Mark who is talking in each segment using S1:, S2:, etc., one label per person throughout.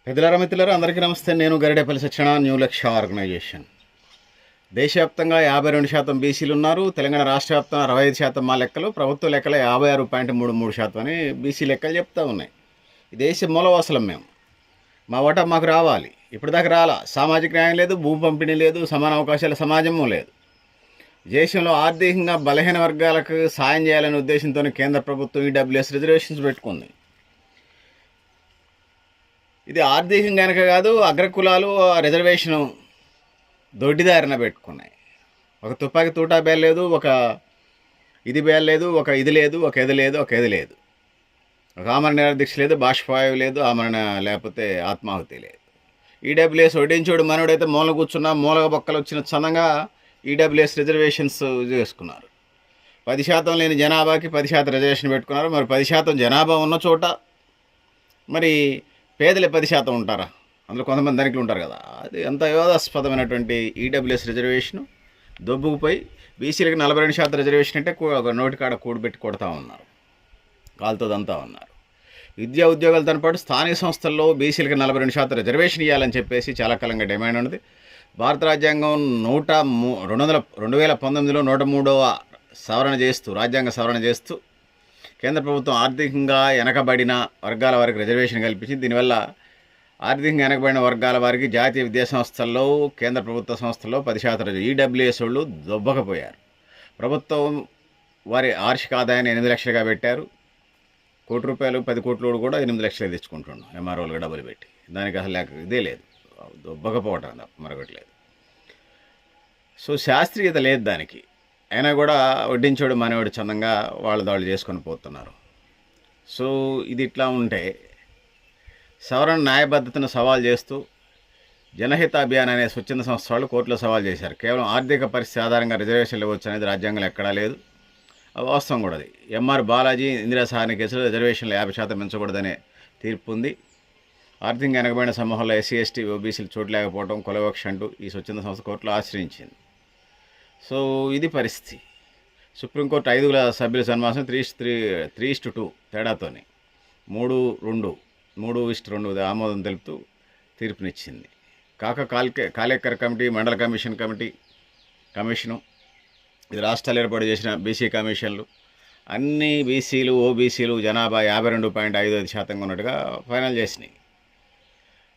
S1: మిత్రులారా అందరికీ నమస్తే. నేను గరిడేపల్లి సత్యన, న్యూ లక్ష్య ఆర్గనైజేషన్. దేశవ్యాప్తంగా 52% బీసీలు ఉన్నారు. తెలంగాణ రాష్ట్ర వ్యాప్తంగా 65% మా లెక్కలు, ప్రభుత్వ లెక్కలు 56.33% అని బీసీ లెక్కలు చెప్తా ఉన్నాయి. ఈ దేశ మూలవాసులం మేము. మా ఓటా మాకు రావాలి. ఇప్పటిదాకా రాలా. సామాజిక న్యాయం లేదు, భూ పంపిణీ లేదు, సమాన అవకాశాల సమాజము లేదు. దేశంలో ఆర్థికంగా బలహీన వర్గాలకు సాయం చేయాలనే ఉద్దేశంతో కేంద్ర ప్రభుత్వం ఈడబ్ల్యూఎస్ రిజర్వేషన్స్ పెట్టుకుంది. ఇది ఆర్థికంగా కనుక కాదు, అగ్రకులాలు రిజర్వేషను దొడ్డిదారిన పెట్టుకున్నాయి. ఒక తుపాకీ తూటా బేల్ లేదు, ఒక ఇది బేల్ లేదు, ఒక ఇది లేదు, ఒక ఇది లేదు, ఒక ఇది లేదు, ఒక ఆమరణ దీక్ష లేదు, బాష్పవాయువు లేదు, ఆమరణ లేకపోతే ఆత్మాహుతి లేదు. ఈడబ్ల్యూఎస్ వడ్డించోడు మనోడైతే మూల కూర్చున్నా మూలగ బొక్కలు వచ్చిన చందంగా ఈడబ్ల్యూఎస్ రిజర్వేషన్స్ చేసుకున్నారు. 10% లేని జనాభాకి 10% రిజర్వేషన్ పెట్టుకున్నారు. మరి 10% జనాభా ఉన్న చోట మరి పేదలే 10% ఉంటారా? అందులో కొంతమంది ధనికులు ఉంటారు కదా. అది ఎంత వివాదాస్పదమైనటువంటి ఈడబ్ల్యూఎస్ రిజర్వేషను దొబ్బుకుపోయి బీసీలకి 42% రిజర్వేషన్ అంటే ఒక నోటికాడ కూడబెట్టి కొడతా ఉన్నారు, కాలుతోదంతా ఉన్నారు. విద్యా ఉద్యోగాలతో పాటు స్థానిక సంస్థల్లో బీసీలకి 42% రిజర్వేషన్ ఇవ్వాలని చెప్పేసి చాలా కాలంగా డిమాండ్ ఉన్నది. భారత రాజ్యాంగం 2019లో 103వ సవరణ చేస్తూ, రాజ్యాంగ సవరణ చేస్తూ కేంద్ర ప్రభుత్వం ఆర్థికంగా వెనకబడిన వర్గాల వారికి రిజర్వేషన్ కల్పించింది. దీనివల్ల ఆర్థికంగా వెనకబడిన వర్గాల వారికి జాతీయ విద్యా సంస్థల్లో, కేంద్ర ప్రభుత్వ సంస్థల్లో 10% ఈడబ్ల్యూఎస్ వాళ్ళు దొబ్బకపోయారు. ప్రభుత్వం వారి వార్షిక ఆదాయాన్ని 8 లక్షలుగా పెట్టారు. ₹1 10 కోట్లు కూడా 8 లక్షలు తెచ్చుకుంటున్నాం ఎంఆర్ఓలుగా డబ్బులు పెట్టి. దానికి అసలు ఇదే లేదు, దొబ్బకపోవటం తప్ప మరొకటి లేదు. సో శాస్త్రీయత లేదు దానికి. అయినా కూడా వడ్డించోడు మనవాడు చందంగా వాళ్ళు చేసుకొని పోతున్నారు. సో ఇది ఇట్లా ఉంటే సవరణ న్యాయబద్ధతను సవాల్ చేస్తూ జనహిత అభియాన్ అనే స్వచ్ఛంద సంస్థ వాళ్ళు కోర్టులో సవాల్ చేశారు. కేవలం ఆర్థిక పరిస్థితి ఆధారంగా రిజర్వేషన్లు ఇవ్వచ్చు అనేది రాజ్యాంగంలో ఎక్కడా లేదు. వాస్తవం కూడా అది. ఎంఆర్ బాలాజీ ఇందిరా సహాని కేసులో రిజర్వేషన్లు 50% పెంచకూడదనే తీర్పు ఉంది. ఆర్థికంగా వెనకబడిన సమూహంలో ఎస్సీ, ఎస్టీ, ఓబీసీలు చోటు లేకపోవడం కులవక్ష అంటూ ఈ స్వచ్ఛంద సంస్థ కోర్టులో ఆశ్రయించింది. సో ఇది పరిస్థితి. సుప్రీంకోర్టు 5 సభ్యుల సన్మాసం 3:2 తేడాతోని 3:2 ఆమోదం తెలుపుతూ తీర్పునిచ్చింది. కాలేకర్ కమిటీ, మండల కమిషను, ఇది రాష్ట్రాలు ఏర్పాటు చేసిన బీసీ కమిషన్లు అన్నీ బీసీలు, ఓబీసీలు జనాభా 52.55% ఉన్నట్టుగా ఫైనల్ చేసినాయి.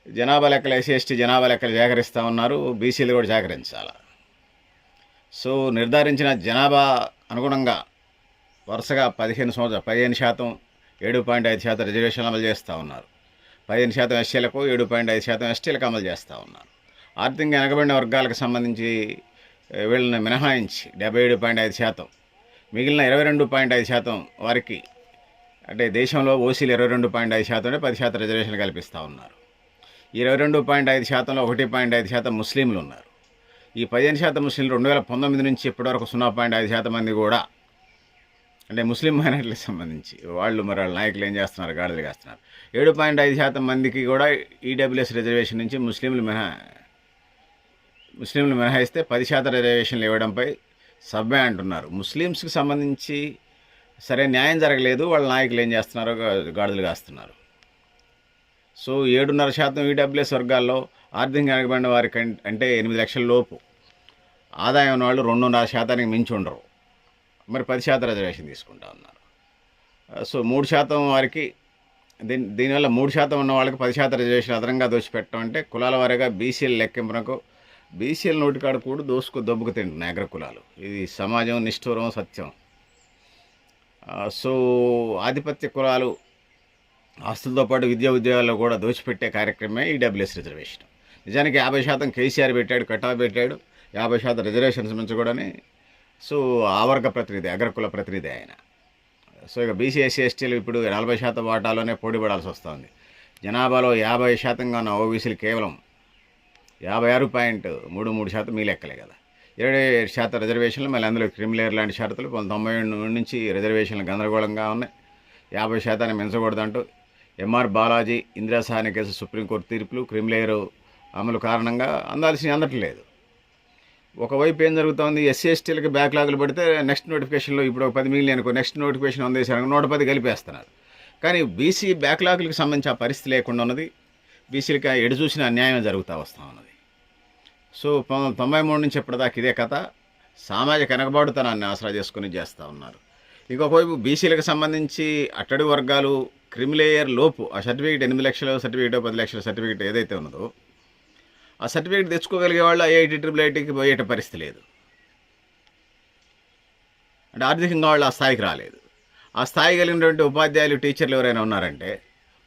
S1: జనాభా లెక్కలు ఎస్సీ, ఎస్టీ జనాభా లెక్కలు సేకరిస్తూ ఉన్నారు. బీసీలు కూడా సేకరించాలి. సో నిర్ధారించిన జనాభా అనుగుణంగా వరుసగా 15% 7.5% రిజర్వేషన్లు అమలు చేస్తూ ఉన్నారు. 15% ఎస్సీలకు, 7.5% ఎస్టీలకు అమలు చేస్తూ ఉన్నారు. ఆర్థికంగా వెనకబడిన వర్గాలకు సంబంధించి వీళ్ళని మినహాయించి 77.5%, మిగిలిన 22.5% వారికి, అంటే దేశంలో ఓసీలు 22.5% 10% రిజర్వేషన్లు కల్పిస్తూ ఉన్నారు. ఈ 22.5%లో 1.5% ముస్లింలు ఉన్నారు. ఈ 15% ముస్లింలు 2019 నుంచి ఇప్పటివరకు 0.5% మంది కూడా, అంటే ముస్లిం మైనారిటీలకు సంబంధించి వాళ్ళు మరి వాళ్ళ నాయకులు ఏం చేస్తున్నారు, గాడుదలు వేస్తున్నారు. 7.5% మందికి కూడా ఈడబ్ల్యూఎస్ రిజర్వేషన్ నుంచి ముస్లింలు మినహాయిస్తే 10% రిజర్వేషన్లు ఇవ్వడంపై సబ్మె అంటున్నారు. ముస్లిమ్స్కి సంబంధించి సరే న్యాయం జరగలేదు, వాళ్ళ నాయకులు ఏం చేస్తున్నారో గాడుదలు కాస్తున్నారు. సో 7.5% ఈడబ్ల్యూఎస్ వర్గాల్లో ఆర్థికంగా వెనకబడిన వారికి, అంటే 8 లక్షల లోపు ఆదాయం ఉన్న వాళ్ళు 2.5% మించి ఉండరు. మరి 10% రిజర్వేషన్ తీసుకుంటా ఉన్నారు. సో 3% వారికి, దీనివల్ల 3% ఉన్న వాళ్ళకి 10% రిజర్వేషన్ అదనంగా దోచిపెట్టడం అంటే కులాల వారీగా బీసీల లెక్కింపునకు బీసీల నోటికాడ కూడా దొబ్బుకు తింటున్నాయి అగ్రకులాలు. ఇది సమాజం నిష్ఠూరం, సత్యం. సో ఆధిపత్య కులాలు ఆస్తులతో పాటు విద్యా ఉద్యోగాల్లో కూడా దోచిపెట్టే కార్యక్రమమే ఈడబ్ల్యూఎస్ రిజర్వేషన్. నిజానికి 50% కేసీఆర్ పెట్టాడు, కటాఫ్ పెట్టాడు. 50% రిజర్వేషన్స్ పెంచకూడని. సో ఆ వర్గ ప్రతినిధి, అగ్రకుల ప్రతినిధి ఆయన. సో ఇక బీసీ, ఎస్సీ, ఎస్టీలు ఇప్పుడు 40% వాటాలోనే పోటీపడాల్సి వస్తుంది. జనాభాలో 50% ఉన్న ఓబీసీలు కేవలం 56.33% మీ లెక్కలే కదా. 27% రిజర్వేషన్లు, మళ్ళీ అందులో క్రిమిలేయర్ లాంటి షరతులు 1990 నుంచి రిజర్వేషన్లు గందరగోళంగా ఉన్నాయి. 50% మించకూడదంటూ MR Balaji, Indira Sawhney case supreme court తీర్పులు, క్రిమిలేయర్ అమలు కారణంగా అందట్లేదు. ఒకవైపు ఏం జరుగుతోంది, ఎస్సీ ఎస్టీలకి బ్యాక్లాగులు పడితే నెక్స్ట్ నోటిఫికేషన్లో ఇప్పుడు 10 మిగిలిన అనుకో, నెక్స్ట్ నోటిఫికేషన్ అందేసారు 110 కలిపేస్తున్నారు. కానీ బీసీ బ్యాక్లాగులకు సంబంధించి ఆ పరిస్థితి లేకుండా ఉన్నది. బీసీలకి ఎడు చూసిన అన్యాయం జరుగుతూ వస్తూ ఉన్నది. సో 93 నుంచి ఎప్పటిదాకా ఇదే కథ. సామాజిక వెనకబాటుతనాన్ని ఆసరా చేసుకుని చేస్తూ ఉన్నారు. ఇంకొకవైపు బీసీలకు సంబంధించి అట్టడి వర్గాలు క్రిమిలేయర్ లోపు ఆ సర్టిఫికేట్ 8 లక్షల సర్టిఫికేట్ 10 లక్షల సర్టిఫికేట్ ఏదైతే ఉన్నదో ఆ సర్టిఫికేట్ తెచ్చుకోగలిగే వాళ్ళు ఐఐటి IIITకి పోయేట పరిస్థితి లేదు. అంటే ఆర్థికంగా వాళ్ళు ఆ స్థాయికి రాలేదు. ఆ స్థాయి కలిగినటువంటి ఉపాధ్యాయులు టీచర్లు ఎవరైనా ఉన్నారంటే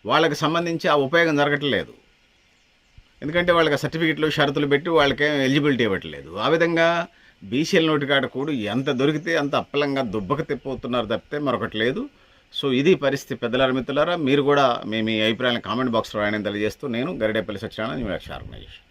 S1: వాళ్ళకి సంబంధించి ఆ ఉపయోగం జరగట్లేదు. ఎందుకంటే వాళ్ళకి సర్టిఫికెట్లు షరతులు పెట్టి వాళ్ళకేం ఎలిజిబిలిటీ ఇవ్వట్లేదు. ఆ విధంగా బీసీల నోటికాడ కూడా ఎంత దొరికితే అంత అప్పలంగా దుబ్బక తిప్పుతున్నారు తప్పితే మరొకటి లేదు. సో ఇది పరిస్థితి. పెద్దలారా, మిత్రులారా, మీరు కూడా మీ అభిప్రాయాలను కామెంట్ బాక్స్లో రాయడం తెలియజేస్తూ నేను Garidepalli Satyanarayana, New Action organisation.